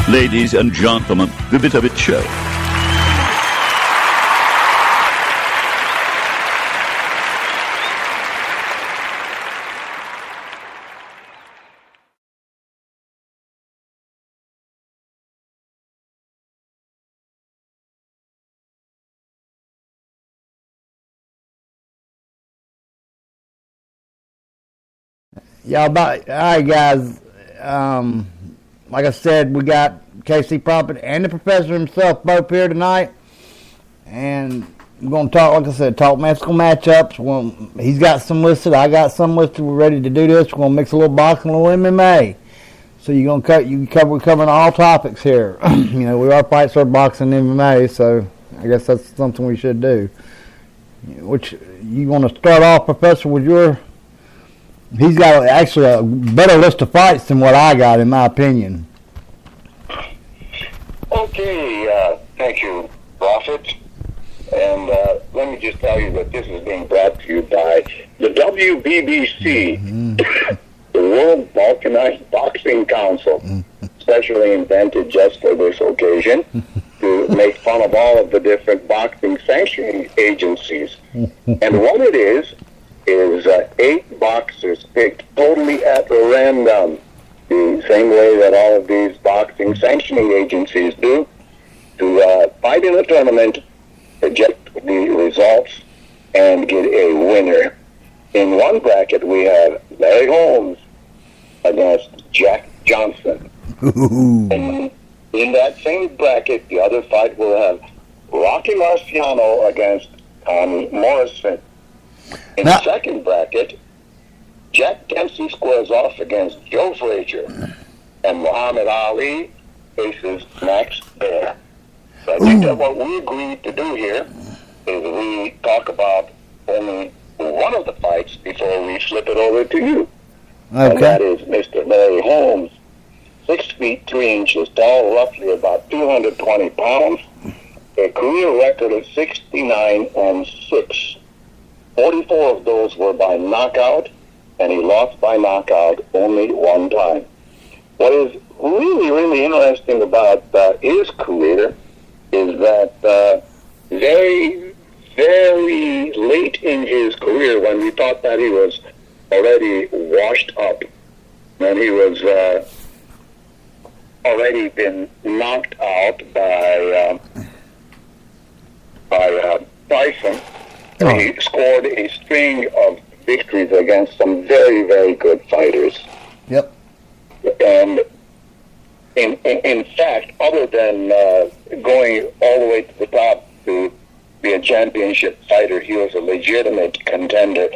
Ladies and gentlemen, the Bit of It Show. All right, guys. Like I said, we got KC Prophet and the professor himself both here tonight, and we're going to talk, like I said, talk mythical matchups. He's got some listed, I got some listed. We're ready to do this. We're going to mix a little boxing, a little MMA. So we're covering all topics here. We are fight sport boxing and MMA, so I guess that's something we should do. Which you want to start off, Professor, with your? He's got actually a better list of fights than what I got, in my opinion. Okay, thank you, Prophet. And let me just tell you that this is being brought to you by the WBBC, the World Balkanized Boxing Council, specially invented just for this occasion to make fun of all of the different boxing sanctioning agencies. And what it is 8 boxers picked totally at random, the same way that all of these boxing sanctioning agencies do, to fight in a tournament, project the results, and get a winner. In one bracket, we have Larry Holmes against Jack Johnson. And in that same bracket, the other fight will have Rocky Marciano against Tommy Morrison. In the second bracket, Jack Dempsey squares off against Joe Frazier, and Muhammad Ali faces Max Baer. So I think that what we agreed to do here is we talk about only one of the fights before we flip it over to you. Okay. And that is Mr. Larry Holmes, 6 feet 3 inches tall, roughly about 220 pounds, a career record of 69-6. 44 of those were by knockout, and he lost by knockout only one time. What is really, really interesting about his career is that very, very late in his career, when we thought that he was already washed up, and he was already been knocked out by Tyson, he scored a string of victories against some very, very good fighters. Yep. And in fact, other than going all the way to the top to be a championship fighter, he was a legitimate contender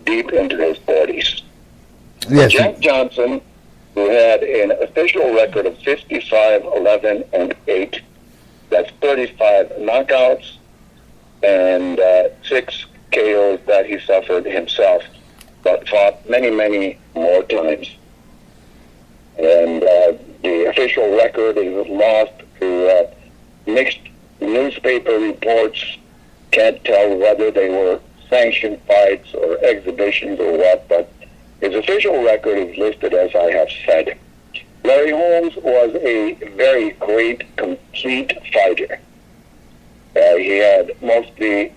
deep into his 40s. Yes. Jack Johnson, who had an official record of 55-11-8, that's 35 knockouts and 6 KOs that he suffered himself, but fought many, many more times. And the official record is lost to mixed newspaper reports. Can't tell whether they were sanctioned fights or exhibitions or what, but his official record is listed as I have said. Larry Holmes was a very great, complete fighter. He had mostly,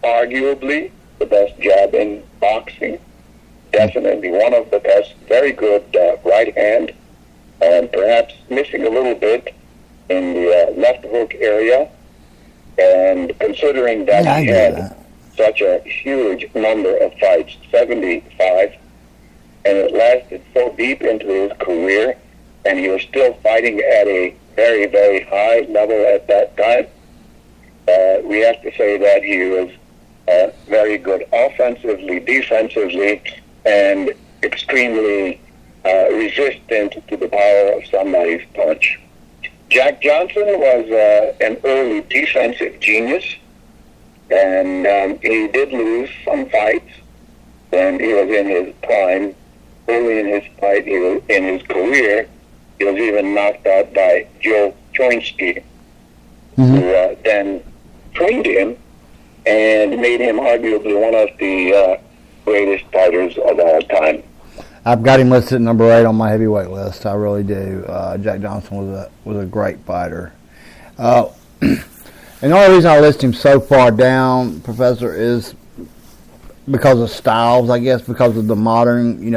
arguably, the best jab in boxing. Definitely one of the best, very good right hand, and perhaps missing a little bit in the left hook area. And considering that he had such a huge number of fights, 75, and it lasted so deep into his career, and he was still fighting at a very, very high level at that time, we have to say that he was very good offensively, defensively, and extremely resistant to the power of somebody's punch. Jack Johnson was an early defensive genius, and he did lose some fights when he was in his prime. Early in his fight, in his career, he was even knocked out by Joe Choinski. who then trained him and made him arguably one of the greatest fighters of all time. I've got him listed at number 8 on my heavyweight list. I really do. Jack Johnson was a great fighter. And the only reason I list him so far down, Professor, is because of styles, I guess, because of the modern,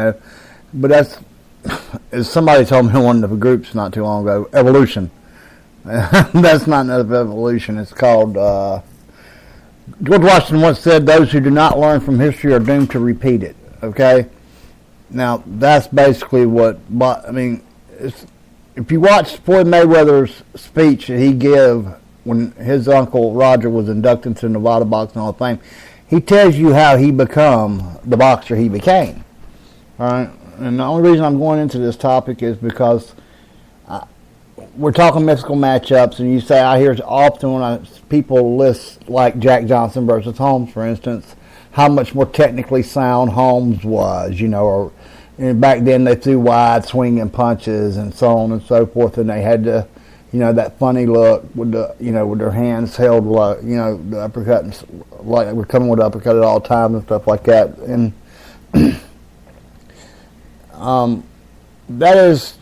But that's, as somebody told me in one of the groups not too long ago, evolution. That's not enough evolution. It's called, George Washington once said, those who do not learn from history are doomed to repeat it. Okay? Now, that's basically what, if you watch Floyd Mayweather's speech that he gave when his uncle Roger was inducted into Nevada Boxing Hall of Fame, he tells you how he become the boxer he became. All right? And the only reason I'm going into this topic is because we're talking mythical matchups, and you say, I hear often when people list like Jack Johnson versus Holmes, for instance, how much more technically sound Holmes was, or and back then they threw wide swinging punches and so on and so forth, and they had to, that funny look with the, with their hands held, the uppercut, and like we're coming with the uppercut at all times and stuff like that, and that is,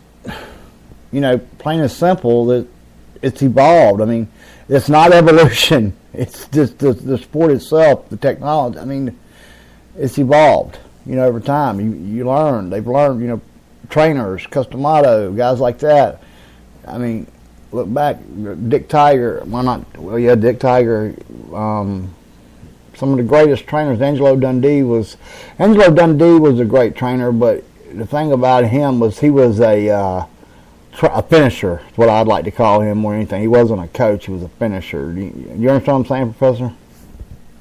plain and simple, that it's evolved. I mean, it's not evolution. It's just the sport itself, the technology. I mean, it's evolved, over time. You learn. They've learned, trainers, Customato, guys like that. I mean, look back, Dick Tiger. Why not? Well, yeah, Dick Tiger. Some of the greatest trainers. Angelo Dundee was a great trainer, but the thing about him was he was a finisher, is what I'd like to call him more than anything. He wasn't a coach, he was a finisher. You understand what I'm saying, Professor?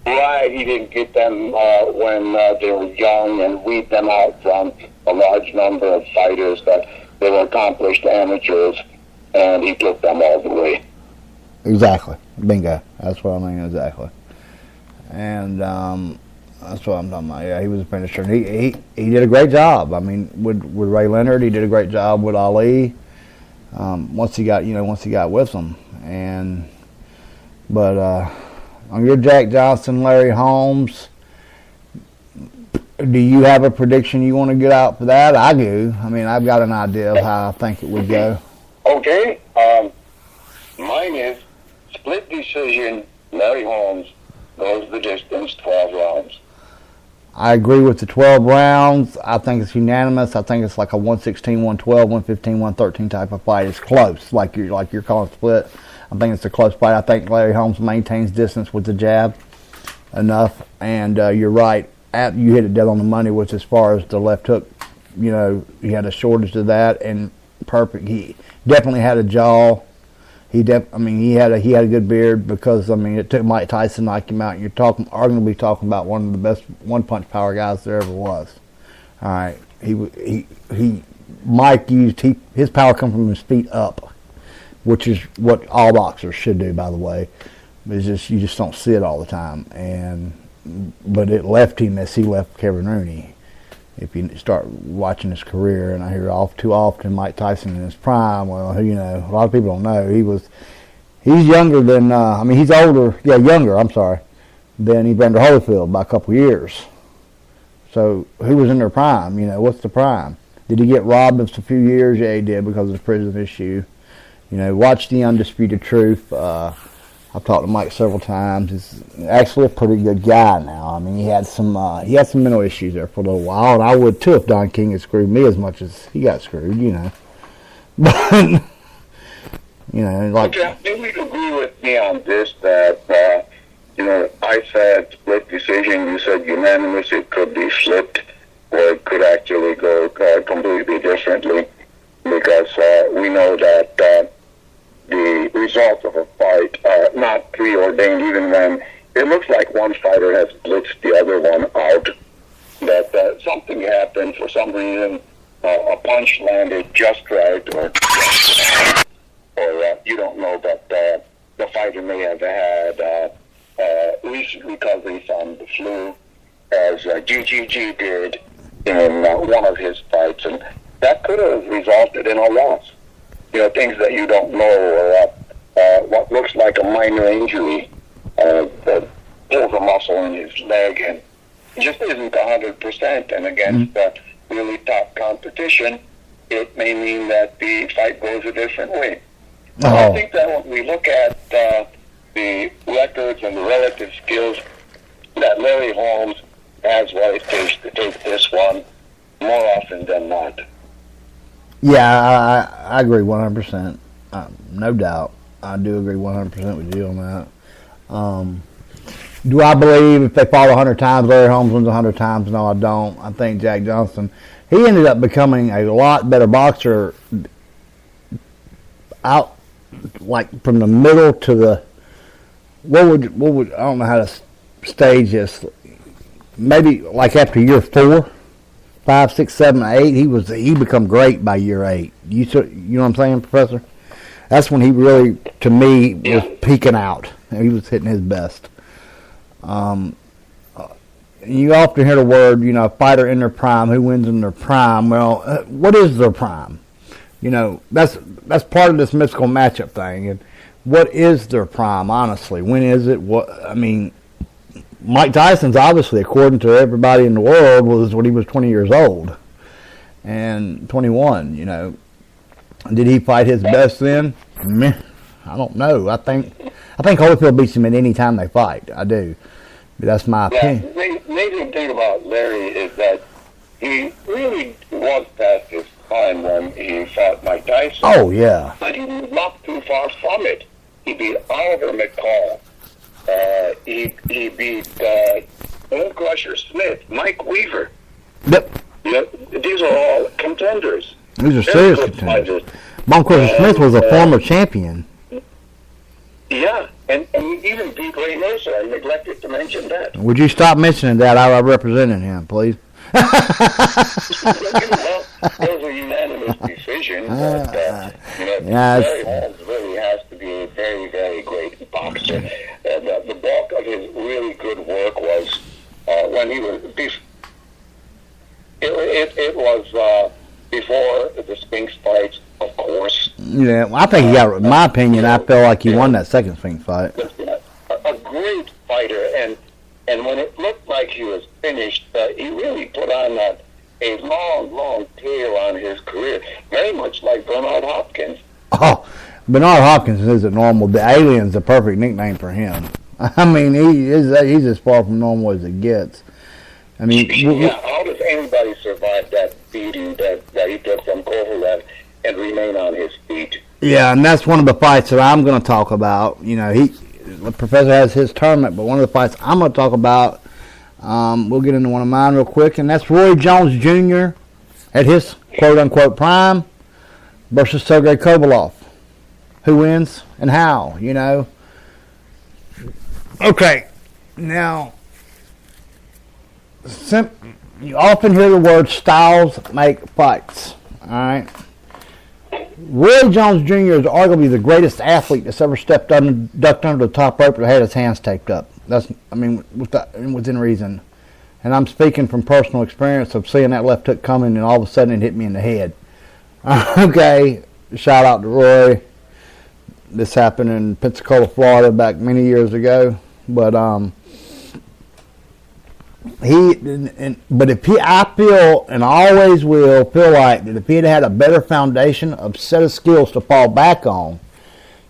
Right, he didn't get them when they were young and weed them out from a large number of fighters that they were accomplished amateurs, and he took them all the way. Exactly. Bingo. That's what I mean, exactly. And that's what I'm talking about. Yeah, he was a finisher. And he did a great job. I mean, with Ray Leonard, he did a great job with Ali. Once he got with them, but on your Jack Johnson, Larry Holmes, do you have a prediction you want to get out for that? I do. I mean, I've got an idea of how I think it would go. Okay, mine is split decision. Larry Holmes goes the distance, 12 rounds. I agree with the 12 rounds. I think it's unanimous. I think it's like a 116, 112, 115, 113 type of fight. It's close, like you're calling split. I think it's a close fight. I think Larry Holmes maintains distance with the jab enough. And you're right. You hit it dead on the money, which as far as the left hook, he had a shortage of that, and perfect. He definitely had a jaw. He had a good beard because it took Mike Tyson to knock him out. You're arguably talking about one of the best one-punch power guys there ever was. All right, Mike used his power come from his feet up, which is what all boxers should do, by the way. It's just you just don't see it all the time, but it left him as he left Kevin Rooney. If you start watching his career, and I hear too often Mike Tyson in his prime, well, a lot of people don't know, he's younger than, he's older, younger, than Evander Holyfield by a couple years. So, who was in their prime? What's the prime? Did he get robbed of a few years? Yeah, he did, because of the prison issue. Watch The Undisputed Truth. I've talked to Mike several times. He's actually a pretty good guy now. He had some mental issues there for a little while, and I would too if Don King had screwed me as much as he got screwed, But Okay, I think we can agree with me on this that I said split decision. You said unanimous. It could be flipped, or it could actually go completely differently, because we know that. The results of a fight are not preordained, even when it looks like one fighter has blitzed the other one out. That something happened for some reason, a punch landed just right, or you don't know that the fighter may have had recent recovery from the flu, as GGG did in one of his fights, and that could have resulted in a loss. Things that you don't know, or what looks like a minor injury, pulls a muscle in his leg, and just isn't 100%. And against really top competition, it may mean that the fight goes a different way. So I think that when we look at the records and the relative skills, that Larry Holmes has what it takes to take this one more often than not. Yeah, I agree 100%. No doubt. I do agree 100% with you on that. Do I believe if they fought 100 times, Larry Holmes wins 100 times? No, I don't. I think Jack Johnson, he ended up becoming a lot better boxer out, like from the middle to the, what would I don't know how to stage this. Maybe like after year 4, 5, 6, 7, 8, he become great by year 8. You know what I'm saying, Professor? That's when he really, to me, was peaking out. He was hitting his best. You often hear the word, fighter in their prime. Who wins in their prime? Well, what is their prime? That's part of this mythical matchup thing. And what is their prime? Honestly, when is it? Mike Tyson's obviously, according to everybody in the world, was when he was 20 years old and 21. Did he fight his best then? Meh, I don't know. I think Holyfield beats him at any time they fight. I do. But that's my opinion. The amazing thing about Larry is that he really was past his time when he fought Mike Tyson. Oh, yeah. But he was not too far from it. He beat Oliver McCall. He beat Bone Crusher Smith, Mike Weaver. Yep. These are all contenders. These are serious contenders. Bone Crusher Smith was a former champion. Yeah, and he even beat Ray Mercer. I neglected to mention that. Would you stop mentioning that? I represented him, please. Well, it was a unanimous decision. But, Larry Holmes really has to be a very, very great boxer. The bulk of his really good work was when he was. It was before the Spinks fights, of course. Yeah, well, I think he got. In my opinion, I feel like he won that second Spinks fight. A great fighter, and when it looked like he was finished, he really put on a long, long tail on his career, very much like Bernard Hopkins. Oh, Bernard Hopkins isn't normal. The Alien's the perfect nickname for him. I mean, he's as far from normal as it gets. I mean, how does anybody survive that beating that he took from Kovalev and remain on his feet? Yeah, and that's one of the fights that I'm going to talk about. The Professor has his tournament, but one of the fights I'm going to talk about, we'll get into one of mine real quick, and that's Roy Jones Jr. at his quote-unquote prime versus Sergey Kovalev. Who wins and how, Okay, now, you often hear the word styles make fights, all right? Roy Jones Jr. is arguably the greatest athlete that's ever ducked under the top rope and had his hands taped up. Within reason. And I'm speaking from personal experience of seeing that left hook coming and all of a sudden it hit me in the head. Okay, shout out to Roy. This happened in Pensacola, Florida back many years ago. But I feel, and I always will feel like that if he had a better foundation, a set of skills to fall back on,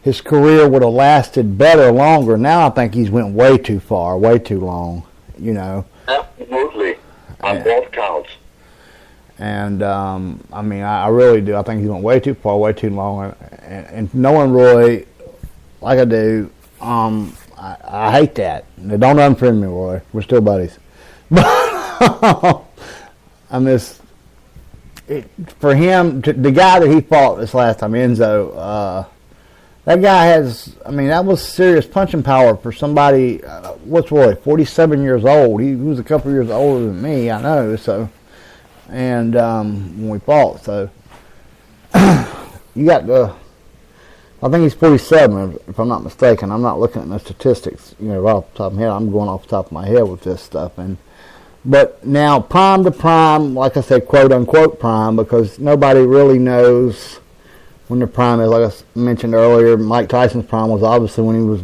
his career would have lasted better, longer. Now I think he's went way too far, way too long, Absolutely, on both counts. And I really do. I think he went way too far, way too long. And knowing Roy, like I do, I hate that. Now, don't unfriend me, Roy. We're still buddies. But for him, the guy that he fought this last time, Enzo, that guy has, that was serious punching power for somebody, what's Roy, 47 years old. He was a couple years older than me, I know, so, and when we fought, so, you got I think he's 47, if I'm not mistaken. I'm not looking at no statistics, right off the top of my head. I'm going off the top of my head with this stuff. But now, prime to prime, like I said, quote-unquote prime, because nobody really knows when the prime is. Like I mentioned earlier, Mike Tyson's prime was obviously when he was